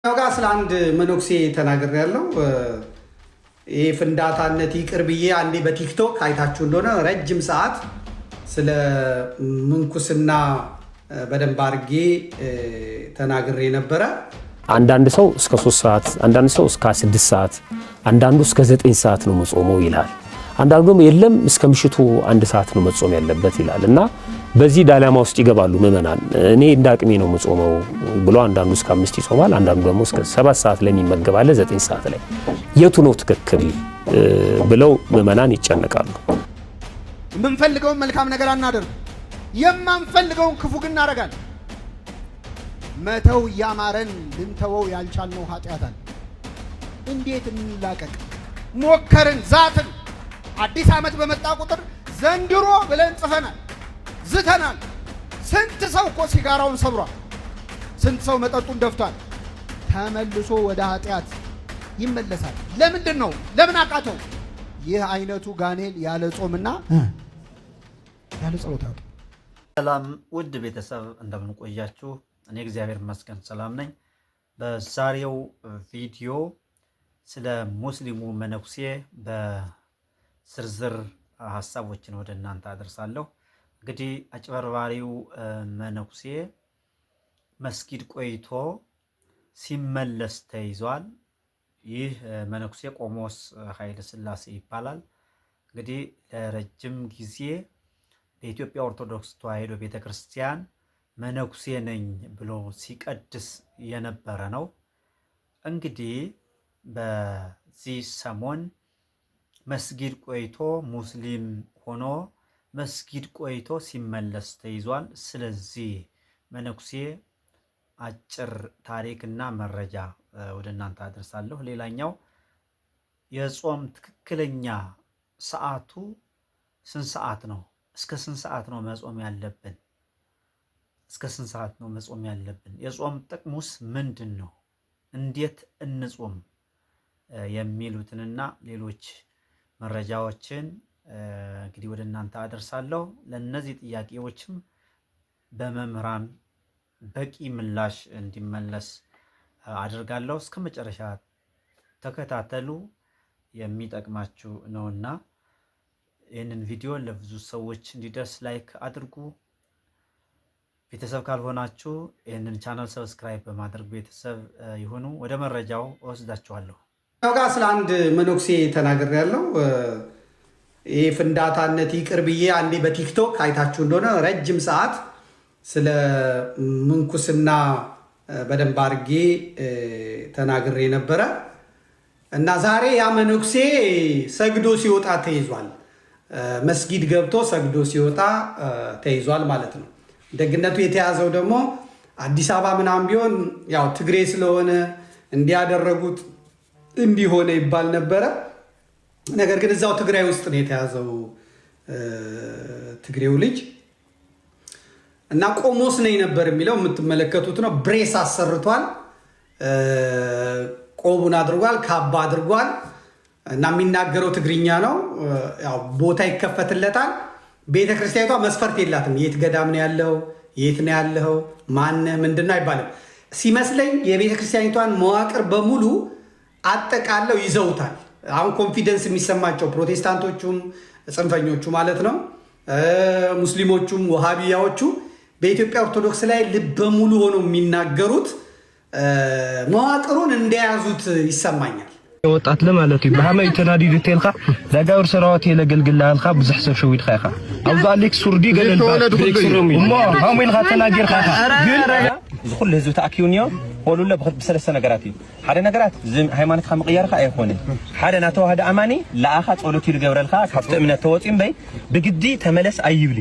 ጋር ስለ አንድ መነኩሴ ተናግሬ ያለው ይሄ ፍንዳታነት ይቅር ብዬ አንዴ በቲክቶክ አይታችሁ እንደሆነ ረጅም ሰዓት ስለ ምንኩስና በደንብ አድርጌ ተናግሬ ነበረ። አንዳንድ ሰው እስከ 3 ሰዓት፣ አንዳንድ ሰው እስከ 6 ሰዓት፣ አንዳንዱ እስከ 9 ሰዓት ነው መጾመው ይላል። አንዳንዱ የለም እስከ ምሽቱ 1 ሰዓት ነው መጾም ያለበት ይላል። እና በዚህ ዳላማ ውስጥ ይገባሉ ምዕመናን። እኔ እንዳቅሜ ነው መጾመው ብሎ አንዳንዱ እስከ 5 ይጾማል፣ አንዳንዱ ደግሞ እስከ 7 ሰዓት ላይ የሚመገባለ 9 ሰዓት ላይ የቱ ነው ትክክል ብለው ምዕመናን ይጨነቃሉ። የምንፈልገውን መልካም ነገር አናደርግ፣ የማንፈልገውን ክፉ ግን እናደርጋለን። መተው ያማረን ልንተወው ያልቻልነው ኃጢአት አለ። እንዴት እንላቀቅ? ሞከርን፣ ዛትን። አዲስ ዓመት በመጣ ቁጥር ዘንድሮ ብለን ጽፈናል፣ ዝተናል። ስንት ሰው እኮ ሲጋራውን ሰብሯል፣ ስንት ሰው መጠጡን ደፍቷል። ተመልሶ ወደ ኃጢአት ይመለሳል። ለምንድን ነው? ለምን አቃተው? ይህ አይነቱ ጋኔል ያለ ጾምና ያለ ጸሎት ያወጣ። ሰላም ውድ ቤተሰብ እንደምን ቆያችሁ? እኔ እግዚአብሔር ይመስገን ሰላም ነኝ። በዛሬው ቪዲዮ ስለ ሙስሊሙ መነኩሴ በዝርዝር ሀሳቦችን ወደ እናንተ አደርሳለሁ። እንግዲህ አጭበርባሪው መነኩሴ መስጊድ ቆይቶ ሲመለስ ተይዟል። ይህ መነኩሴ ቆሞስ ኃይለ ሥላሴ ይባላል። እንግዲህ ለረጅም ጊዜ በኢትዮጵያ ኦርቶዶክስ ተዋሕዶ ቤተክርስቲያን መነኩሴ ነኝ ብሎ ሲቀድስ የነበረ ነው። እንግዲህ በዚህ ሰሞን መስጊድ ቆይቶ ሙስሊም ሆኖ መስጊድ ቆይቶ ሲመለስ ተይዟል። ስለዚህ መነኩሴ አጭር ታሪክና መረጃ ወደ እናንተ አደርሳለሁ። ሌላኛው የጾም ትክክለኛ ሰዓቱ ስንት ሰዓት ነው? እስከ ስንት ሰዓት ነው መጾም ያለብን? እስከ ስንት ሰዓት ነው መጾም ያለብን? የጾም ጥቅሙስ ምንድን ነው? እንዴት እንጾም? የሚሉትንና ሌሎች መረጃዎችን እንግዲህ ወደ እናንተ አደርሳለሁ። ለእነዚህ ጥያቄዎችም በመምህራን በቂ ምላሽ እንዲመለስ አድርጋለሁ። እስከ መጨረሻ ተከታተሉ፣ የሚጠቅማችሁ ነውና ይህንን ቪዲዮ ለብዙ ሰዎች እንዲደርስ ላይክ አድርጉ። ቤተሰብ ካልሆናችሁ ይህንን ቻናል ሰብስክራይብ በማድረግ ቤተሰብ ይሁኑ። ወደ መረጃው ወስዳችኋለሁ። ጋር ስለ አንድ መነኩሴ ተናግሬ ያለው ይሄ ፍንዳታነት ይቅር ብዬ አንዴ በቲክቶክ አይታችሁ እንደሆነ ረጅም ሰዓት ስለ ምንኩስና በደንብ አድርጌ ተናግሬ ነበረ እና ዛሬ ያ መነኩሴ ሰግዶ ሲወጣ ተይዟል። መስጊድ ገብቶ ሰግዶ ሲወጣ ተይዟል ማለት ነው። ደግነቱ የተያዘው ደግሞ አዲስ አበባ ምናምን ቢሆን ያው ትግሬ ስለሆነ እንዲያደረጉት እንዲሆነ ይባል ነበረ። ነገር ግን እዛው ትግራይ ውስጥ ነው የተያዘው ትግሬው ልጅ እና ቆሞስ ነኝ ነበር የሚለው የምትመለከቱት ነው። ብሬስ አሰርቷል፣ ቆቡን አድርጓል፣ ካባ አድርጓል እና የሚናገረው ትግርኛ ነው። ያው ቦታ ይከፈትለታል። ቤተክርስቲያኗ መስፈርት የላትም። የት ገዳም ነው ያለው፣ የት ነው ያለው፣ ማነ ምንድነው አይባልም። ሲመስለኝ የቤተክርስቲያኒቷን መዋቅር በሙሉ አጠቃለው ይዘውታል። አሁን ኮንፊደንስ የሚሰማቸው ፕሮቴስታንቶቹም ጽንፈኞቹ ማለት ነው፣ ሙስሊሞቹም ወሃቢያዎቹ በኢትዮጵያ ኦርቶዶክስ ላይ ልበ ሙሉ ሆነው የሚናገሩት መዋቅሩን እንደያዙት ይሰማኛል። ወጣት ለማለት እዩ ብሃመይ ተናዲድ ተልካ ዳጋውር ሰራዋት የለገልግልሃልካ ብዙሕ ሰብ ሸዊድካ ኢኻ ኣብዛ አሌክስ ሱርዲ ገለል እሞ ሃመይ ኢልካ ተናጊርካ ግን ዝኹሉ ህዝቢ ተኣኪቡንዮ ቆሉለ ብሰለስተ ነገራት እዩ። ሓደ ነገራት ሃይማኖትካ ምቕያርካ ኣይኮነን። ሓደ ናተዋህደ ኣማኒ ለኣኻ ጸሎት ይገብረልካ ካብቲ እምነት ተወፂም በይ ብግዲ ተመለስ ኣይብሊ።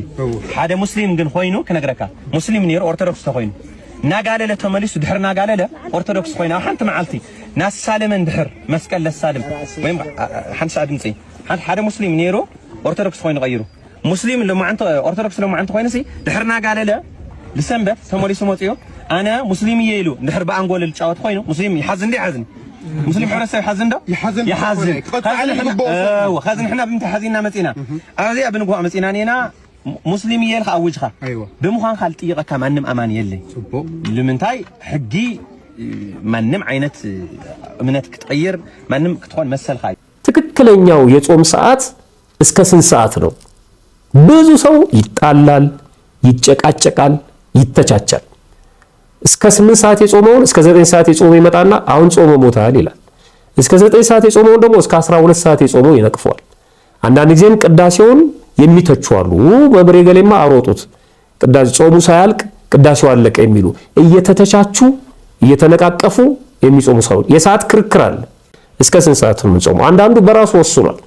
ሓደ ሙስሊም ግን ኮይኑ ክነግረካ ሙስሊም ነይሩ ኦርቶዶክስ ተኮይኑ ናጋለለ ተመሊሱ ድሕር ናጋለለ ኦርቶዶክስ ኮይኑ ኣብ ሓንቲ መዓልቲ ናሳለመን ድሕር መስቀል ለሳልም ወይም ሓንሳ ድምፂ ሓደ ሙስሊም ነይሩ ኦርቶዶክስ ኮይኑ ቀይሩ ሙስሊም ለማዓንተ ኦርቶዶክስ ለማዓንተ ኮይነሲ ድሕር ናጋለለ ልሰንበት ተመሊሱ መፅዮ ኣነ ሙስሊም እየ ኢሉ ድሕር በኣንጎል ልጫወት ኮይኑ ሙስሊም ይሓዝን ዲ ይሓዝን ሙስሊም ሕብረተሰብ ይሓዝን ዶ ይሓዝን ኸዚ ንሕና ብምንታይ ሓዚና መፂና ኣብዚኣ ብንግሆ መፂና ኔና ሙስሊም እየ ኢልካ ኣውጅኻ ብምዃንካ ልጥይቐካ ማንም ኣማን የለይ። ንምንታይ ሕጊ ማንም አይነት እምነት ክትቀይር ማንም ክትሆን መሰልካ ትክክለኛው የጾም ሰዓት እስከ ስንት ሰዓት ነው? ብዙ ሰው ይጣላል፣ ይጨቃጨቃል፣ ይተቻቻል። እስከ 8 ሰዓት የጾመውን እስከ 9 ሰዓት የጾመው ይመጣና አሁን ጾሞ ሞታል ይላል። እስከ 9 ሰዓት የጾመውን ደግሞ እስከ 12 ሰዓት የጾመው ይነቅፈዋል። አንዳንድ ጊዜም ቅዳሴውን የሚተቹ አሉ። መብሬ ገሌማ አሮጡት ቅዳሴ ጾሙ ሳያልቅ ቅዳሴው አለቀ የሚሉ እየተተቻቹ እየተነቃቀፉ የሚጾሙ ሰው የሰዓት ክርክር አለ። እስከ ስንት ሰዓት ነው የምንጾመው? አንዳንዱ በራሱ ወስኗል።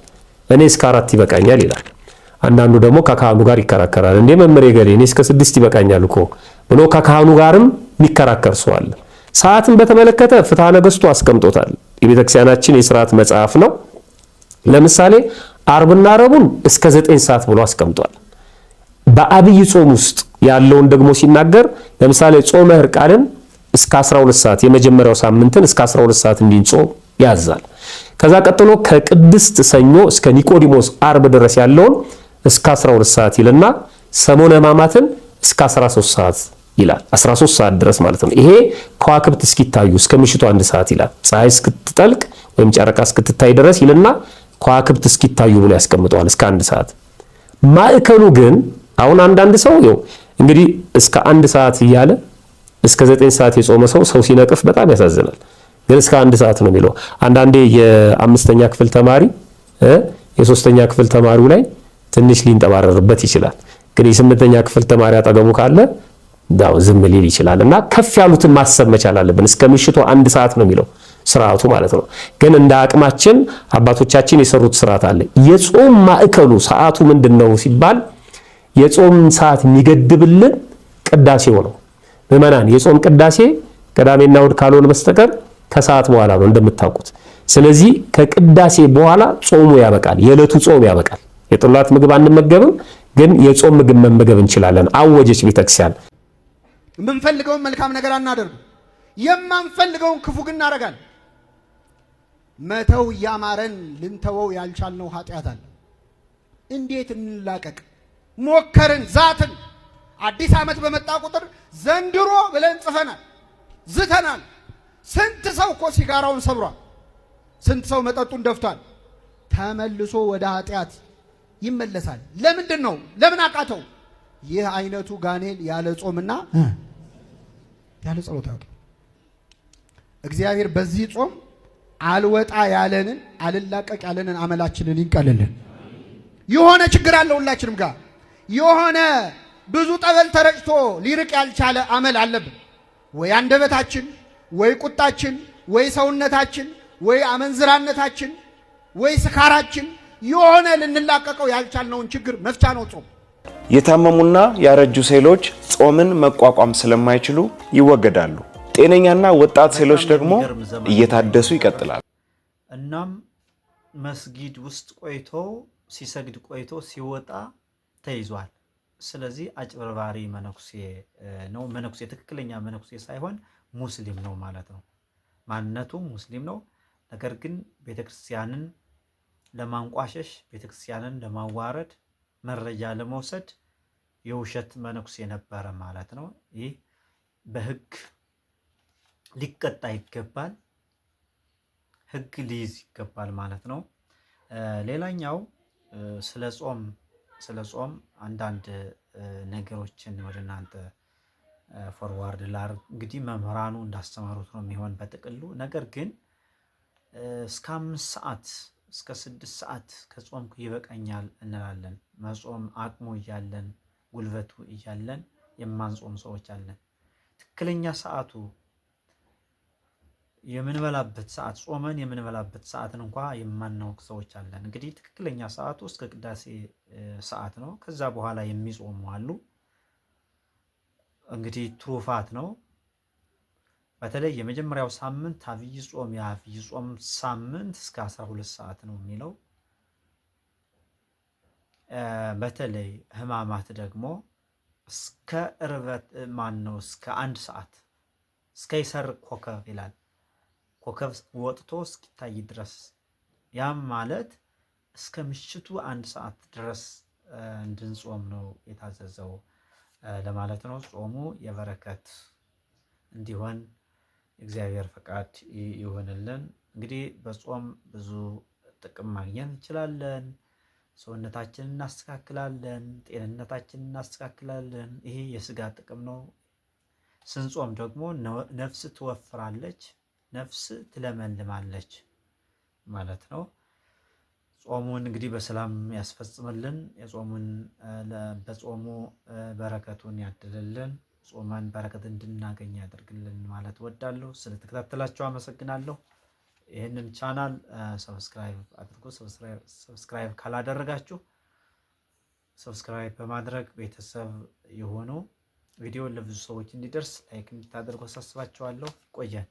እኔ እስከ 4 ይበቃኛል ይላል። አንዳንዱ ደግሞ ከካህኑ ጋር ይከራከራል። እንዴ መምሬ ገሌ እኔ እስከ 6 ይበቃኛል እኮ ብሎ ከካህኑ ጋርም የሚከራከር ሰው አለ። ሰዓትን በተመለከተ ፍትሐ ነገሥቱ አስቀምጦታል። የቤተክርስቲያናችን የሥርዓት መጽሐፍ ነው። ለምሳሌ ዓርብና ረቡዕን እስከ 9 ሰዓት ብሎ አስቀምጧል። በአብይ ጾም ውስጥ ያለውን ደግሞ ሲናገር ለምሳሌ ጾመ ሕርቃልን እስከ 12 ሰዓት የመጀመሪያው ሳምንትን እስከ 12 ሰዓት እንዲጾም ያዛል። ከዛ ቀጥሎ ከቅድስት ሰኞ እስከ ኒቆዲሞስ ዓርብ ድረስ ያለውን እስከ 12 ሰዓት ይልና ሰሞነ ሕማማትን እስከ 13 ሰዓት ይላል። 13 ሰዓት ድረስ ማለት ነው። ይሄ ከዋክብት እስኪታዩ እስከ ምሽቱ 1 ሰዓት ይላል። ፀሐይ እስክትጠልቅ ወይም ጨረቃ እስክትታይ ድረስ ይልና ከዋክብት እስኪታዩ ብሎ ያስቀምጠዋል እስከ 1 ሰዓት። ማዕከሉ ግን አሁን አንዳንድ ሰው ይኸው እንግዲህ እስከ 1 ሰዓት እያለ እስከ 9 ሰዓት የጾመ ሰው ሲነቅፍ በጣም ያሳዝናል። ግን እስከ 1 ሰዓት ነው የሚለው። አንዳንዴ የ5ኛ ክፍል ተማሪ የ3ኛ ክፍል ተማሪው ላይ ትንሽ ሊንጠባረርበት ይችላል። ግን የ8ኛ ክፍል ተማሪ አጠገቡ ካለ ዳው ዝም ሊል ይችላል። እና ከፍ ያሉትን ማሰብ መቻል አለብን። እስከ ምሽቱ 1 ሰዓት ነው የሚለው ስርዓቱ ማለት ነው። ግን እንደ አቅማችን አባቶቻችን የሰሩት ስርዓት አለ። የጾም ማዕከሉ ሰዓቱ ምንድነው ሲባል የጾም ሰዓት የሚገድብልን ቅዳሴው ነው። ምዕመናን የጾም ቅዳሴ ቅዳሜና እሑድ ካልሆነ በስተቀር ከሰዓት በኋላ ነው እንደምታውቁት። ስለዚህ ከቅዳሴ በኋላ ጾሙ ያበቃል። የዕለቱ ጾም ያበቃል። የጠዋት ምግብ አንመገብም፣ ግን የጾም ምግብ መመገብ እንችላለን። አወጀች ቤተክርስቲያን። የምንፈልገውን መልካም ነገር አናደርግ፣ የማንፈልገውን ክፉ ግን እናደርጋለን። መተው እያማረን ልንተወው ያልቻልነው ኃጢአት አለ። እንዴት እንላቀቅ? ሞከርን፣ ዛትን። አዲስ ዓመት በመጣ ቁጥር ዘንድሮ ብለን ጽፈናል፣ ዝተናል። ስንት ሰው እኮ ሲጋራውን ሰብሯል። ስንት ሰው መጠጡን ደፍቷል። ተመልሶ ወደ ኃጢአት ይመለሳል። ለምንድን ነው? ለምን አቃተው? ይህ አይነቱ ጋኔል ያለ ጾምና ያለ ጸሎት ያወጣ። እግዚአብሔር በዚህ ጾም አልወጣ ያለንን አልላቀቅ ያለንን አመላችንን ይንቀልልን። የሆነ ችግር አለ ሁላችንም ጋር። የሆነ ብዙ ጠበል ተረጭቶ ሊርቅ ያልቻለ አመል አለብን። ወይ አንደበታችን፣ ወይ ቁጣችን፣ ወይ ሰውነታችን፣ ወይ አመንዝራነታችን፣ ወይ ስካራችን የሆነ ልንላቀቀው ያልቻልነውን ችግር መፍቻ ነው ጾም። የታመሙና ያረጁ ሴሎች ጾምን መቋቋም ስለማይችሉ ይወገዳሉ። ጤነኛና ወጣት ሴሎች ደግሞ እየታደሱ ይቀጥላሉ። እናም መስጊድ ውስጥ ቆይቶ ሲሰግድ ቆይቶ ሲወጣ ተይዟል። ስለዚህ አጭበርባሪ መነኩሴ ነው። መነኩሴ ትክክለኛ መነኩሴ ሳይሆን ሙስሊም ነው ማለት ነው። ማንነቱ ሙስሊም ነው። ነገር ግን ቤተክርስቲያንን ለማንቋሸሽ፣ ቤተክርስቲያንን ለማዋረድ፣ መረጃ ለመውሰድ የውሸት መነኩሴ ነበረ ማለት ነው። ይህ በሕግ ሊቀጣ ይገባል። ሕግ ሊይዝ ይገባል ማለት ነው። ሌላኛው ስለ ጾም አንዳንድ ነገሮችን ወደ እናንተ ፎርዋርድ ላድርግ። እንግዲህ መምህራኑ እንዳስተማሩት ነው የሚሆን በጥቅሉ። ነገር ግን እስከ 5 ሰዓት እስከ 6 ሰዓት ከጾምኩ ይበቃኛል እንላለን። መጾም አቅሙ እያለን ጉልበቱ እያለን የማንጾም ሰዎች አለን። ትክክለኛ ሰዓቱ የምንበላበት ሰዓት ጾመን የምንበላበት ሰዓትን እንኳ የማናውቅ ሰዎች አለን። እንግዲህ ትክክለኛ ሰዓቱ እስከ ቅዳሴ ሰዓት ነው። ከዛ በኋላ የሚጾሙ አሉ። እንግዲህ ትሩፋት ነው። በተለይ የመጀመሪያው ሳምንት አብይ ጾም የአብይ ጾም ሳምንት እስከ 12 ሰዓት ነው የሚለው። በተለይ ሕማማት ደግሞ እስከ እርበት እስከ 1 ሰዓት እስከ ይሰርቅ ኮከብ ይላል። ኮከብ ወጥቶ እስኪታይ ድረስ፣ ያም ማለት እስከ ምሽቱ 1 ሰዓት ድረስ እንድንጾም ነው የታዘዘው ለማለት ነው። ጾሙ የበረከት እንዲሆን እግዚአብሔር ፈቃድ ይሆንልን። እንግዲህ በጾም ብዙ ጥቅም ማግኘት እንችላለን። ሰውነታችንን እናስተካክላለን፣ ጤንነታችንን እናስተካክላለን። ይሄ የስጋ ጥቅም ነው። ስንጾም ደግሞ ነፍስ ትወፍራለች፣ ነፍስ ትለመልማለች ማለት ነው። ጾሙን እንግዲህ በሰላም ያስፈጽምልን። በጾሙ በረከቱን ያድልልን። ጾመን በረከት እንድናገኝ ያደርግልን ማለት ወዳለሁ። ስለተከታተላችሁ አመሰግናለሁ። ይህንን ቻናል ሰብስክራይብ አድርጉ። ሰብስክራይብ ካላደረጋችሁ ሰብስክራይብ በማድረግ ቤተሰብ የሆኑ ቪዲዮ ለብዙ ሰዎች እንዲደርስ ላይክ እንድታደርጉ አሳስባችኋለሁ። ቆየን።